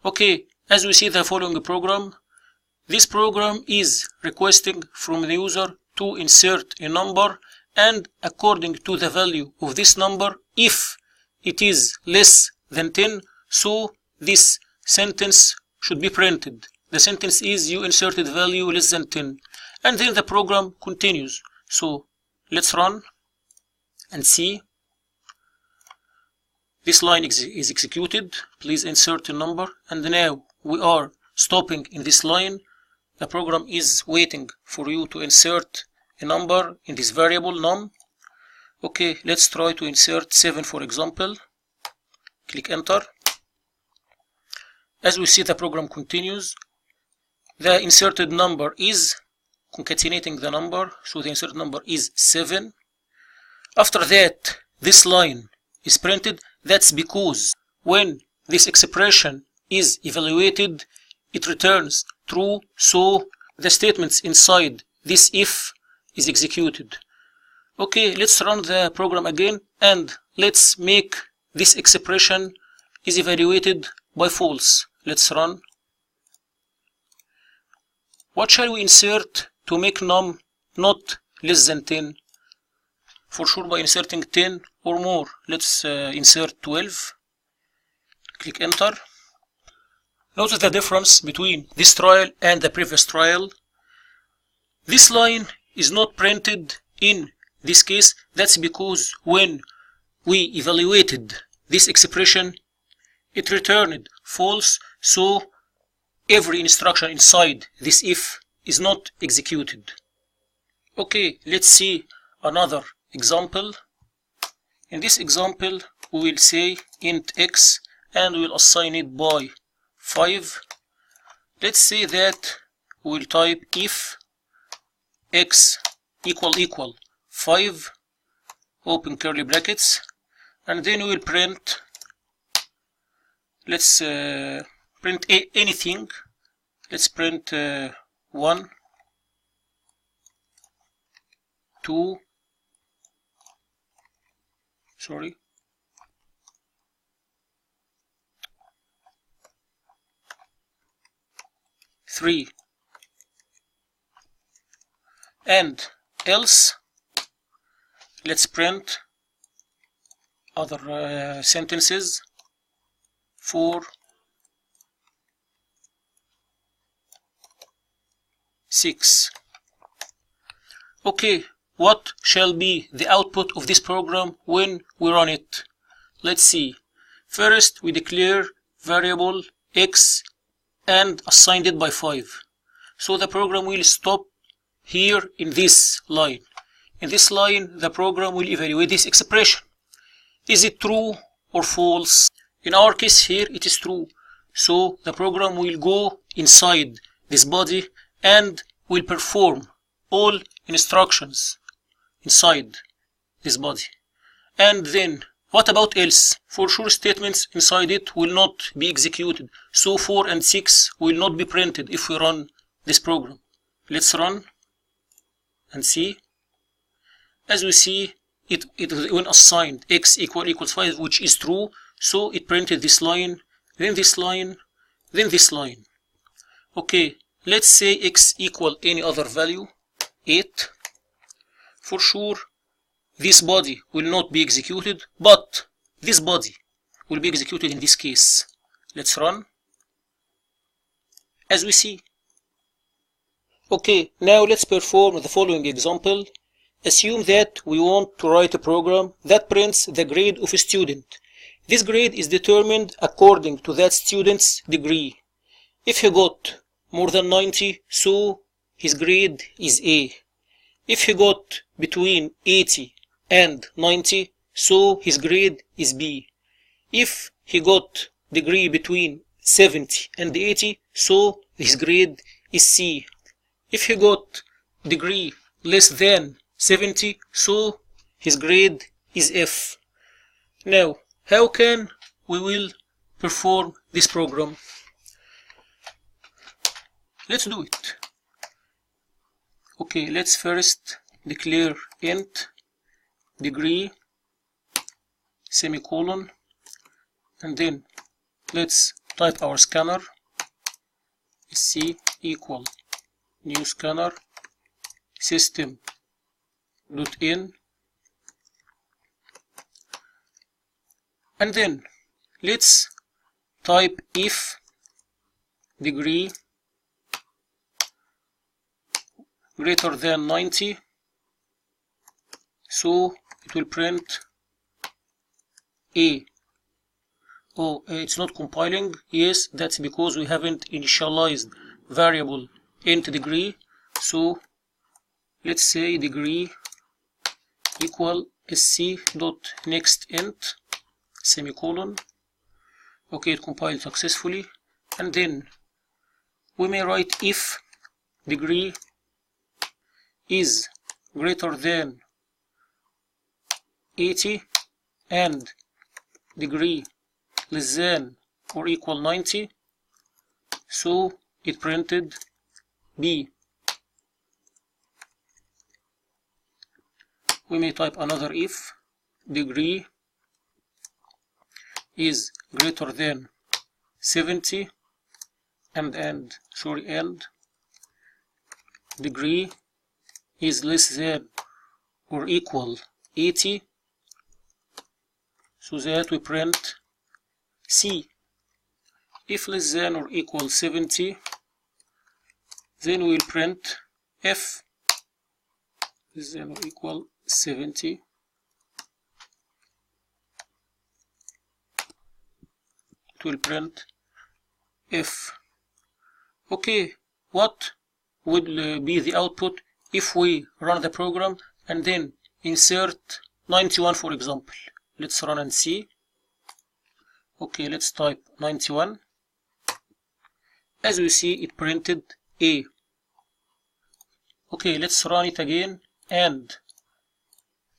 Okay, as we see the following program, this program is requesting from the user to insert a number, and according to the value of this number, if it is less than 10, so this sentence should be printed. The sentence is you inserted value less than 10, and then the program continues. So let's run and see. This line is executed. Please insert a number, and now we are stopping in this line. The program is waiting for you to insert a number in this variable num. Okay, let's try to insert 7, for example. Click enter. As we see, the program continues. The inserted number is concatenating the number, so the inserted number is 7. After that, this line is printed. That's because when this expression is evaluated, it returns true, so the statements inside this if is executed. Okay, let's run the program again, and let's make this expression is evaluated by false. Let's run. What shall we insert to make num not less than 10? For sure by inserting 10 or more. Let's insert 12. Click enter. Notice the difference between this trial and the previous trial. This line is not printed in this case. That's because when we evaluated this expression, it returned false, so every instruction inside this if is not executed. Okay, let's see another example. In this example, we will say int x and we will assign it by 5. Let's say that we will type if x equal 5, open curly brackets, and then we will print, let's print anything. Let's print 1, 2, 3, and else let's print other sentences. 4, 6. Okay, what shall be the output of this program when we run it? Let's see. First, we declare variable x and assigned it by 5. So the program will stop here in this line. In this line, the program will evaluate this expression. Is it true or false? In our case here, it is true. So the program will go inside this body and will perform all instructions inside this body. And then, what about else? For sure statements inside it will not be executed. So 4 and 6 will not be printed if we run this program. Let's run and see. As we see, it when assigned x equals 5, which is true, so it printed this line, then this line, then this line. Okay, let's say x equal any other value, 8. For sure, this body will not be executed, but this body will be executed in this case. Let's run. As we see. Okay, now let's perform the following example. Assume that we want to write a program that prints the grade of a student. This grade is determined according to that student's degree. If he got more than 90, so his grade is A. If he got between 80 and 90, so his grade is B. If he got degree between 70 and 80, so his grade is C. If he got degree less than 70, so his grade is F. Now, how can we will perform this program? Let's do it. Okay, let's first declare int degree semicolon, and then let's type our scanner sc equal new scanner system.in, and then let's type if degree greater than 90, so it will print A. Oh, it's not compiling. Yes, that's because we haven't initialized variable int degree. So let's say degree equal sc.nextInt semicolon. Okay, it compiled successfully, and then we may write if degree is greater than 80 and degree less than or equal 90, so it printed B. We may type another if degree is greater than 70 and degree is less than or equal 80, so that we print C. If less than or equal 70, then we will print F. Less than or equal 70. It will print F. Okay, what would be the output if we run the program and then insert 91, for example? Let's run and see. Okay, let's type 91. As we see, it printed A. Okay, let's run it again and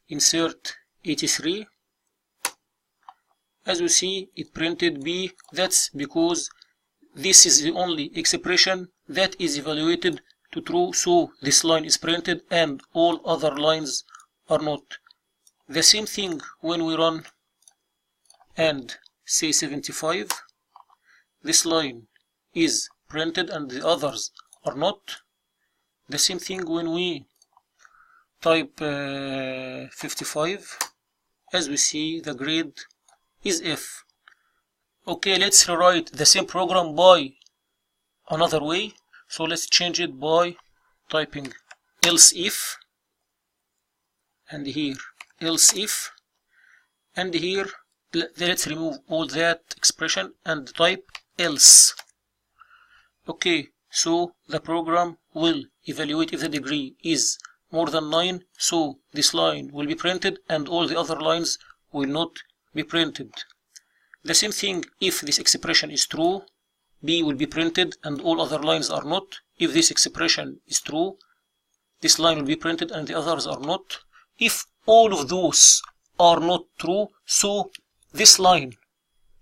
insert 83. As we see, it printed B. That's because this is the only expression that is evaluated to true, so this line is printed and all other lines are not. The same thing when we run and say 75, this line is printed and the others are not. The same thing when we type 55, as we see the grade is F. Okay, let's rewrite the same program by another way. So let's change it by typing else if, and here else if, and here let's remove all that expression and type else. Okay, so the program will evaluate if the degree is more than 9, so this line will be printed and all the other lines will not be printed. The same thing, if this expression is true, B will be printed and all other lines are not. If this expression is true, this line will be printed and the others are not. If all of those are not true, so this line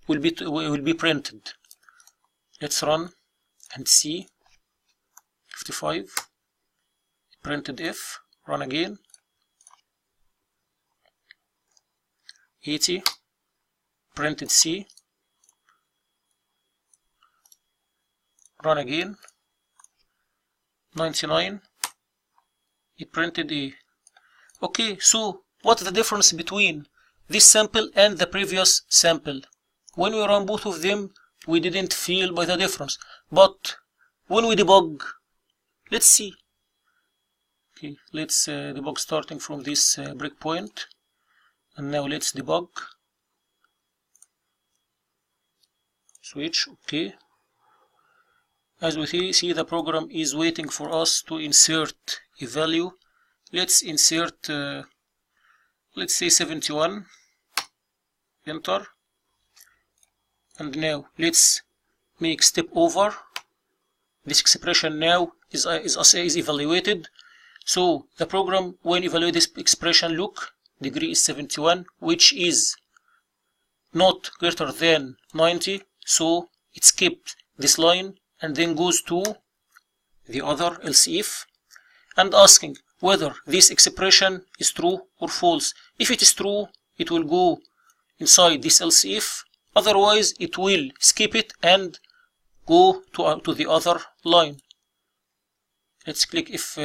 will be printed. Let's run and see. 55 printed F. Run again. 80 printed C. Run again. 99 it printed A. Okay, so what's the difference between this sample and the previous sample? When we run both of them, we didn't feel by the difference, but when we debug, let's see. Okay, let's debug starting from this breakpoint, and now let's debug. Switch. Okay, as we see, the program is waiting for us to insert a value. Let's insert let's say 71. Enter. And now let's make step over. This expression now is evaluated. So the program, when evaluate this expression, look, degree is 71, which is not greater than 90. So it skipped this line and then goes to the other else if and asking whether this expression is true or false. If it is true, it will go inside this else if otherwise it will skip it and go to the other line. Let's click F6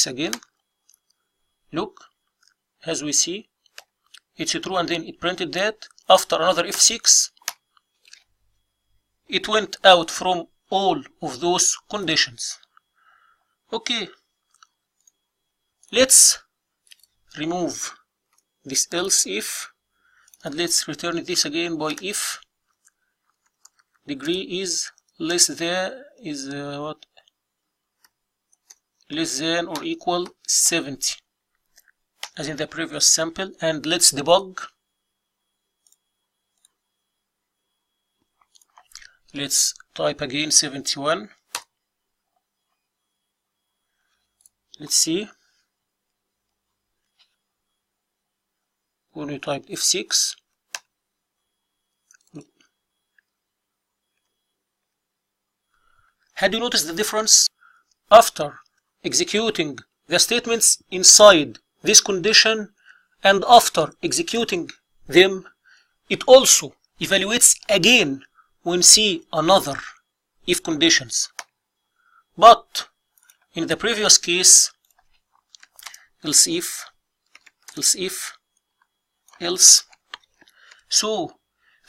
again. Look, as we see, it's true, and then it printed that. After another F6, it went out from all of those conditions. Okay, let's remove this else if, and let's return this again by if degree is less than less than or equal 70, as in the previous sample. And let's debug. Let's type again 71. Let's see. When we type F6, had you noticed the difference? After executing the statements inside this condition and after executing them, it also evaluates again when see another if conditions. But in the previous case, else if, else, so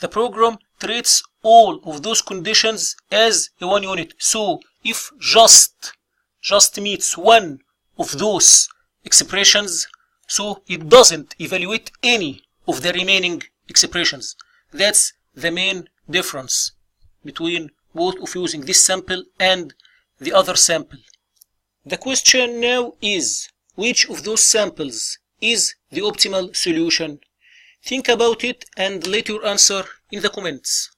the program treats all of those conditions as a one unit. So if just meets one of those expressions, so it doesn't evaluate any of the remaining expressions. That's the main difference between both of using this sample and the other sample. The question now is, which of those samples is the optimal solution? Think about it and let your answer in the comments.